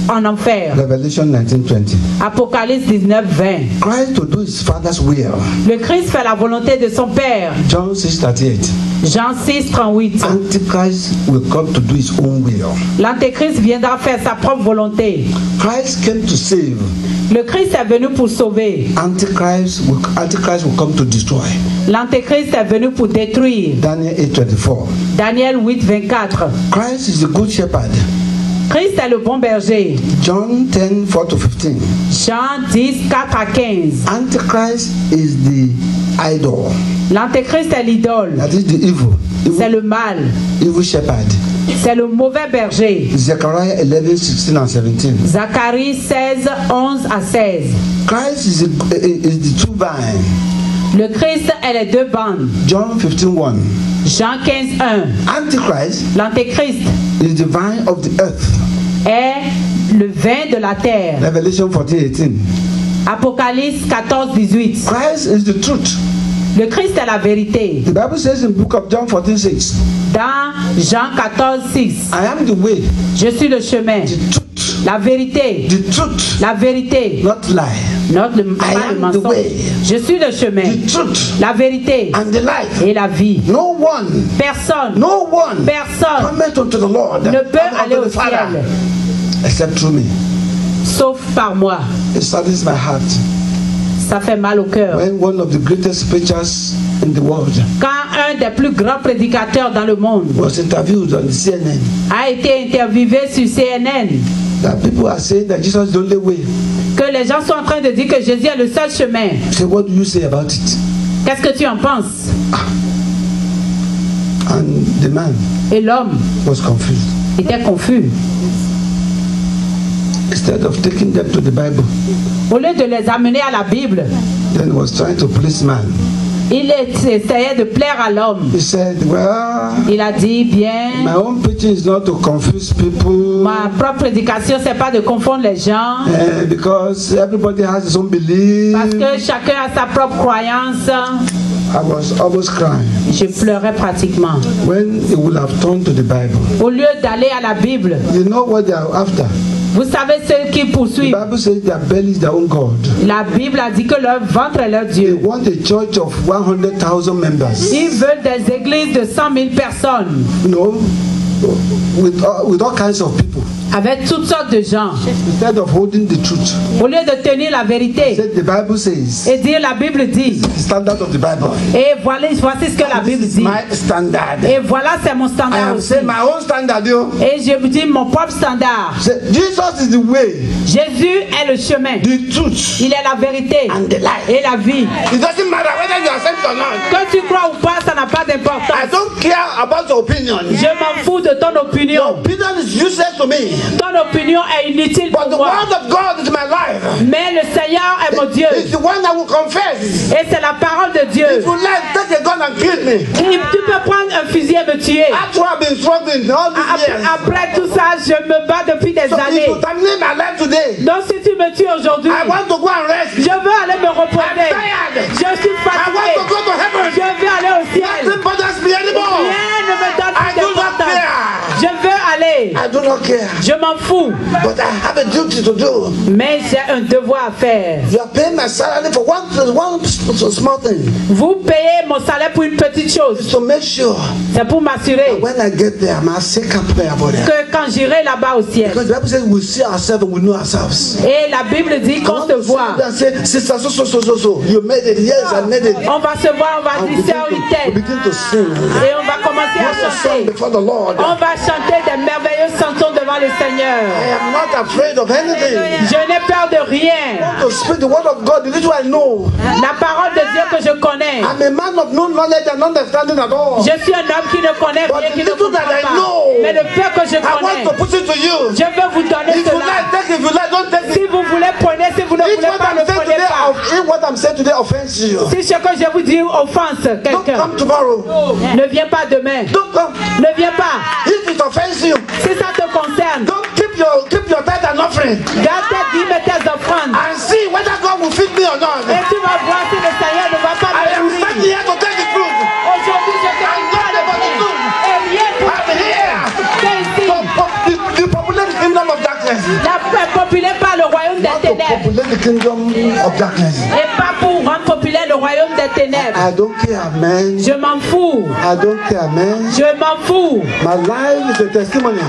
en enfer. Revelation 19:20. Apocalypse 19:20. Christ to do his father's will. Le Christ fait la volonté de son Père. John 6:38. Jean 6:38. Antichrist will come to do his own will. L'Antéchrist viendra faire sa propre volonté. Christ came to save. Le Christ est venu pour sauver. Antichrist will come to destroy. L'Antéchrist est venu pour détruire. Daniel 8:24. Daniel 8:24. Christ is the good shepherd. Christ est le bon berger. John 10:4-15. Jean 10:4-15. Antichrist is the idol. L'Antéchrist est l'idole. That is the evil. C'est le mal. Evil shepherd. C'est le mauvais berger. Zechariah 11:16-17. Zacharie 16:11-16. Christ is the true vine. Le Christ est les deux bandes. John 15:1. Jean 15:1. Antichrist L'Antéchrist is the vine of the earth. est le vin de la terre. Revelation 14:18. Apocalypse 14:18. Christ is the truth. Le Christ est la vérité. The Bible says in the book of John 14:6. Dans Jean 14:6. I am the way, Je suis le chemin, the truth, la vérité, the truth, la vérité, not lie. not le, I pas le am the mensonge. way, Je suis le chemin, the truth, la vérité and the life. et la vie. No one, Personne, no one personne cometh unto the Lord ne peut and aller unto au the Father ciel except through me. sauf par moi. It saddens my heart Ça fait mal au cœur. when one of the greatest preachers in the world Quand un des plus grands prédicateurs dans le monde was interviewed on CNN, a été interviewé sur CNN, that people are saying that Jesus is the only way. que les gens sont en train de dire que Jésus est le seul chemin. So what do you say about it? Qu'est-ce que tu en penses? And the man Et l'homme was confused. était confus. Instead of taking them to the Bible, Au lieu de les amener à la Bible, then was trying to please man. il essayait de plaire à l'homme. He said, well, Il a dit, bien, my own preaching is not to confuse people ma propre prédication, c'est pas de confondre les gens, because everybody has his own belief. parce que chacun a sa propre croyance. I was almost crying Je pleurais pratiquement. when he would have turned to the Bible. Au lieu d'aller à la Bible, You know what they are after? vous savez ceux qui The poursuivent. Bible says their belly is their own God. La Bible a dit que leur ventre est leur They Dieu. want a church of 100,000 members. Ils veulent des églises de 100 000 personnes, You know, with all kinds of people. avec toutes sortes de gens. Instead of holding the truth. Au lieu de tenir la vérité Said the Bible says et dire la Bible dit, the standard of the Bible. et voilà, voici ce que la Bible This is dit. my standard. Et voilà, c'est mon I standard am aussi. saying my own standard. You. Et je vous dis mon propre standard. Say, Jesus is the way, Jésus est le chemin. the truth, Il est la vérité and the life. et la vie. It doesn't matter whether you are saved or not. Que tu crois ou pas, ça n'a pas I d'importance. don't care about your opinion. Je m'en fous de ton Your opinion. opinion is useless to me. Ton opinion est inutile But pour the moi. word of God is my life. Mais le Seigneur est mon Dieu. It's the one I will confess. Et c'est la parole de Dieu. If you like, take a gun and kill me. Et tu peux prendre un fusil et me tuer. That's why I've been struggling all these years. Après tout ça, je me bats depuis des So if années. you terminate my life today, Donc si tu me tues aujourd'hui, I want to go and rest. je veux aller me reposer. I'm tired. Je suis I want fatigué. to go to heaven. Je veux aller au ciel. Nothing bothers me anymore. Rien ne me donne I plus do not d'importance. care. Je veux aller. I do not care. Je m'en fous. But I have a duty to do. Mais j'ai un devoir à faire. You are paying my salary for one small thing. Vous payez mon salaire pour une petite chose. So make sure C'est pour m'assurer when I get there, I'm sick up there about it. que quand j'irai là-bas au ciel. Because the Bible says we see ourselves and we know ourselves. Et la Bible dit qu'on se voit. And say, sister, so. You made it. Yes, I made it. On va se voir, on va And dire sœur we Itel. begin to sing. Et on va commencer à What's a song chanter. before the Lord? On va chanter des merveilleuses chansons devant le Seigneur. I am not afraid of anything. Je n'ai peur de rien. To speak the word of God, the little I know. La parole de Dieu que je connais. I'm a man of no knowledge and understanding at all. Je suis un homme qui ne connaît rien, qui ne comprend pas. Mais le peu que je I want connais, to put it to you. je veux vous donner If you cela. like, take it. If you like, don't take Si it. vous voulez, prenez. Si vous ne If voulez what pas, I'm ne saying prenez today, pas. if what I'm saying today offends you, Si ce que je vous dis offense don't quelqu'un, come tomorrow. ne viens pas demain. Don't come. Ne viens pas. If it offends you, Si ça te concerne, don't keep your tithe and offering garde tes dîmes et tes offrandes. and see whether God will feed me or not. Et tu vas voir si le Seigneur ne va pas I am me standing nourrir. here to take the truth. Aujourd'hui, je te I'm not about the truth. et rien pour I'm here. c'est ici. The populated kingdom of darkness. Populé par le royaume des Not to ténèbres. populate the kingdom of darkness. Et pas pour rendre populaire le royaume des ténèbres. I don't care, man. Je m'en fous. I don't care, man. Je m'en fous. My life is a testimony.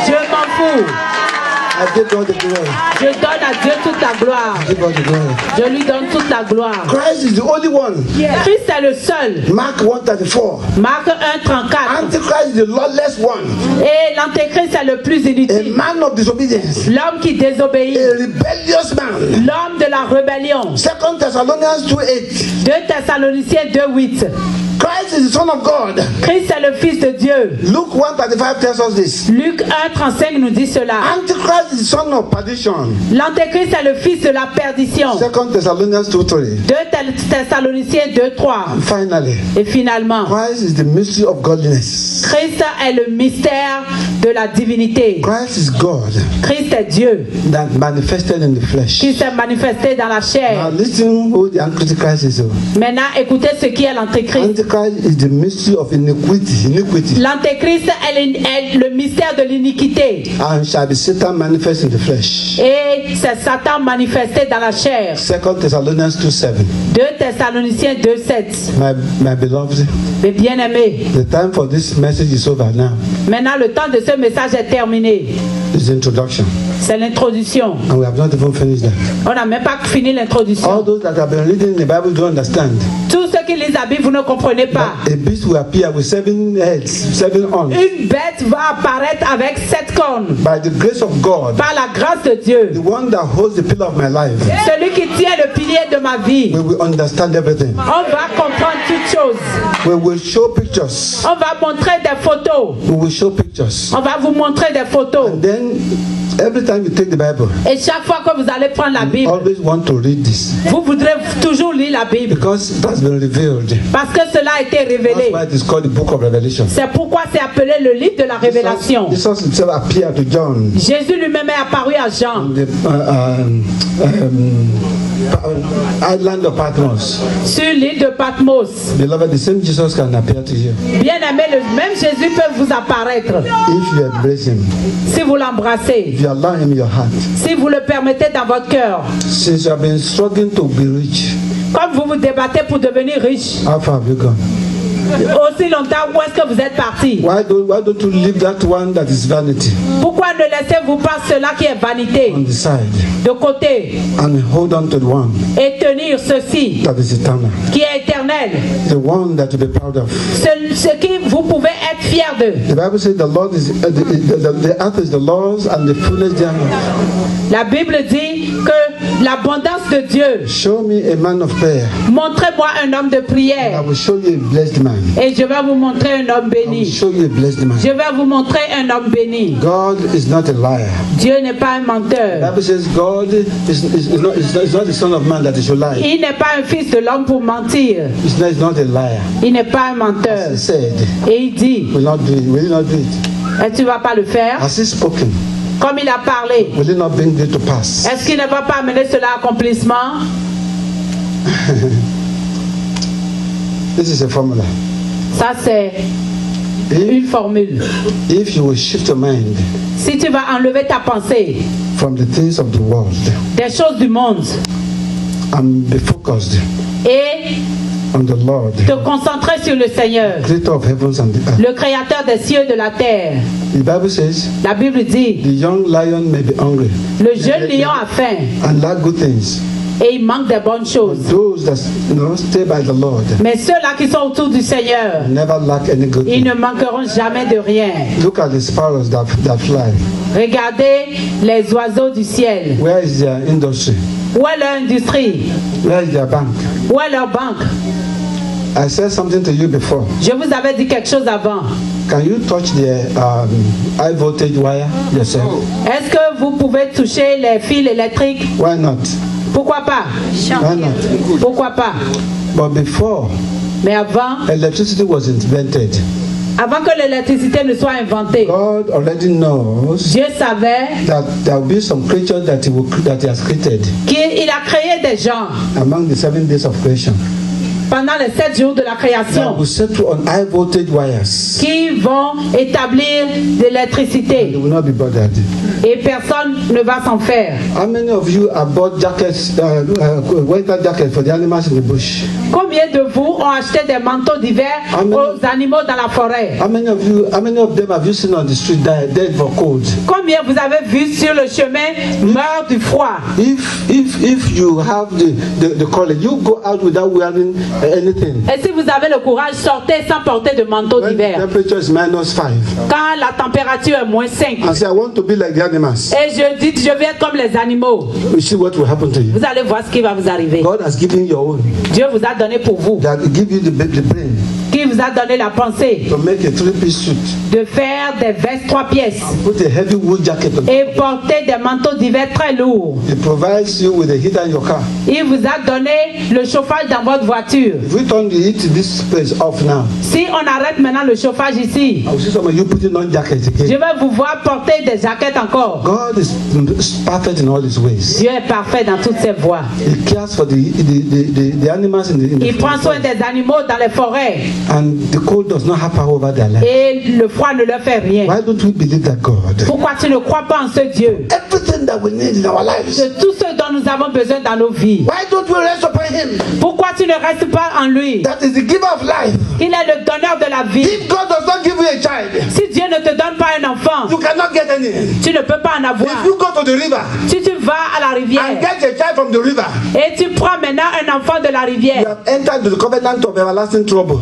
Je m'en fous. I give God the glory. Je donne à Dieu toute la gloire. I give God the glory. Je lui donne toute la gloire. Christ is the only one. Christ est le seul. Mark 1:34. Marc 1:34. Antichrist is the lawless one. Et l'antéchrist est le plus A inutile. man of disobedience. L'homme qui désobéit. A rebellious man. L'homme de la rébellion. 2 Thessalonians 2:8. 2 Thessaloniciens 2:8. Christ is the Son of God. Christ est le Fils de Dieu. Luke 1:35 tells us this. Luc 1:35 nous dit cela. Antichrist is the son of perdition. L'antéchrist est le fils de la perdition. 2 Thessalonians 2:3. 2 Thessaloniciens 2:3. Finally, Et finalement, Christ is the mystery of godliness. Christ est le mystère de la divinité. Christ is God Christ est Dieu that manifested in the flesh. qui s'est manifesté dans la Now chair. listen who the Antichrist is. Maintenant, écoutez ce qui est l'antéchrist. Antichrist is the mystery of iniquity. L'antéchrist est le mystère de l'iniquité. And shall be Satan manifest in the flesh. Et c'est Satan manifesté dans la chair. 2 Thessalonians 2:7. 2 Thessaloniciens 2:7. My beloved, Mes bien-aimés, the time for this message is over now. maintenant le temps de ce message est terminé. This is introduction. C'est l'introduction. And we have not even finished that. On n'a même pas fini All l'introduction. those that have been reading the Bible don't understand. Tous ceux qui lisent la Bible, vous ne comprenez pas. A beast will appear with 7 heads, 7 horns. Une bête va apparaître avec 7 cornes. By the grace of God, Par la grâce de Dieu. the one that holds the pillar of my life, Celui qui tient le pilier de ma vie. we will understand everything. On va comprendre toutes choses. We will show pictures. On va montrer des photos. We will show pictures. On va vous montrer des photos. And then, every time you take the Bible, Et chaque fois que vous allez prendre la Bible, always want to read this vous voudrez toujours lire la Bible. because it has been revealed. Parce que cela a été That's révélé. why it is called the Book of Revelation. C'est pourquoi c'est appelé le livre de la révélation. Jesus himself appeared to John. Jésus lui-même est apparu à Jean The island of Patmos. sur l'île de Patmos. Beloved, the same Jesus can appear to you Bien aimé, le même Jésus peut vous apparaître if you embrace him, si vous l'embrassez, if you allow him in your heart. si vous le permettez dans votre cœur. Since you have been struggling to be rich, Comme vous vous débattez pour devenir riche, how far have you gone? aussi longtemps, où est-ce que vous êtes parti? Why don't you leave that one that is vanity Pourquoi ne laissez-vous pas cela qui est vanité on the side de côté and hold on to the one et tenir ceci that is eternal, qui est éternel, the one that you be proud of? ce qui vous pouvez être fier de? The Bible says the Lord is the earth is the Lord's and the fullness thereof. La Bible dit que l'abondance de Dieu. Show me a man of prayer, Montrez-moi un homme de I prière will show you a blessed man. et je vais vous montrer un homme I will béni. show you a blessed man. Je vais vous montrer un homme béni. God is not a liar. Dieu n'est pas un The menteur. Bible says God is not the son of man that he should lie. Il n'est pas un fils de l'homme pour mentir. He's not a liar. Il n'est pas un menteur. He said, Et il dit, will he not do it? est-ce que tu ne vas pas le faire? Has he spoken? Comme il a parlé, Will he not bring it to pass? est-ce qu'il ne va pas amener cela à accomplissement? This is a formula. Ça, c'est une formule. If you will shift your mind Si tu vas enlever ta pensée from the things of the world des choses du monde and be focused et on the Lord, te concentrer sur le Seigneur, creator of heavens and the earth. le créateur des cieux et de la terre. The Bible says La Bible dit, the young lion may be hungry le jeune lion a faim and lack good things. et il manque des bonnes choses. Those that stay by the Lord Mais ceux-là qui sont autour du Seigneur, never lack any good ils thing. ne manqueront jamais de rien. Look at the sparrows that fly. Regardez les oiseaux du ciel. Where is their industry? Où est leur industrie? Where is their bank? Où est leur banque? I said something to you before. Je vous avais dit quelque chose avant. Can you touch the high voltage wire yourself? Est-ce que vous pouvez toucher les fils électriques? Why not? Pourquoi pas? Why not? Pourquoi pas? But before Mais avant electricity was invented, que l'électricité ne soit inventée, God already knows Dieu savait that there will be some creatures that He has created qu'il a créé des gens among the 7 days of creation. pendant les 7 jours de la création, will set on high voltage wires. qui vont établir de l'électricité. They will not be bothered. Et personne ne va s'en faire. How many of you have bought jackets, winter jackets for the animals in the bush? Combien de vous ont acheté des manteaux d'hiver aux animaux dans la forêt? How many of them have you seen on the street dead for cold? Combien vous avez vu sur le chemin meurent du froid? If you have the courage, you go out without wearing anything. Et si vous avez le courage, sortez sans porter de manteau When d'hiver. temperature is -5. Quand la température est -5. And say, I want to be like the animals. Et je dis, je vais être comme les animaux. You see what will happen to you. Vous allez voir ce qui va vous arriver. God has given your own. Dieu vous a donné pour vous. That give you the brain Qui vous a donné la pensée to make a 3-piece suit. de faire des vestes 3 pièces. Put a heavy wool jacket on. Et porter des manteaux d'hiver très lourds. It provides you with a heater in your car. Il vous a donné le chauffage dans votre voiture. If we turn the heat in this place off now, Si on arrête maintenant le chauffage ici, I will see some of you putting on jackets je again. vais vous voir porter des jaquettes encore. God is perfect in all his ways. Dieu est parfait dans toutes ses voies. He cares for the animals in the Il prend soin des animaux dans les forêts. and the cold does not have power over their life. Et le froid ne leur fait rien. Why don't we believe that God? Pourquoi tu ne crois pas en ce Dieu? Everything that we need in our lives. De tout ce dont nous avons besoin dans nos vies. Why don't we rest upon him? Pourquoi tu ne restes pas en lui? That is the giver of life. Il est le donneur de la vie. If God does not give you a child, Si Dieu ne te donne pas un enfant, you cannot get any. tu ne peux pas en avoir. If you go to the river Si tu vas à la and rivière get a child from the river, et tu prends maintenant un enfant de la you rivière have entered the covenant of everlasting trouble.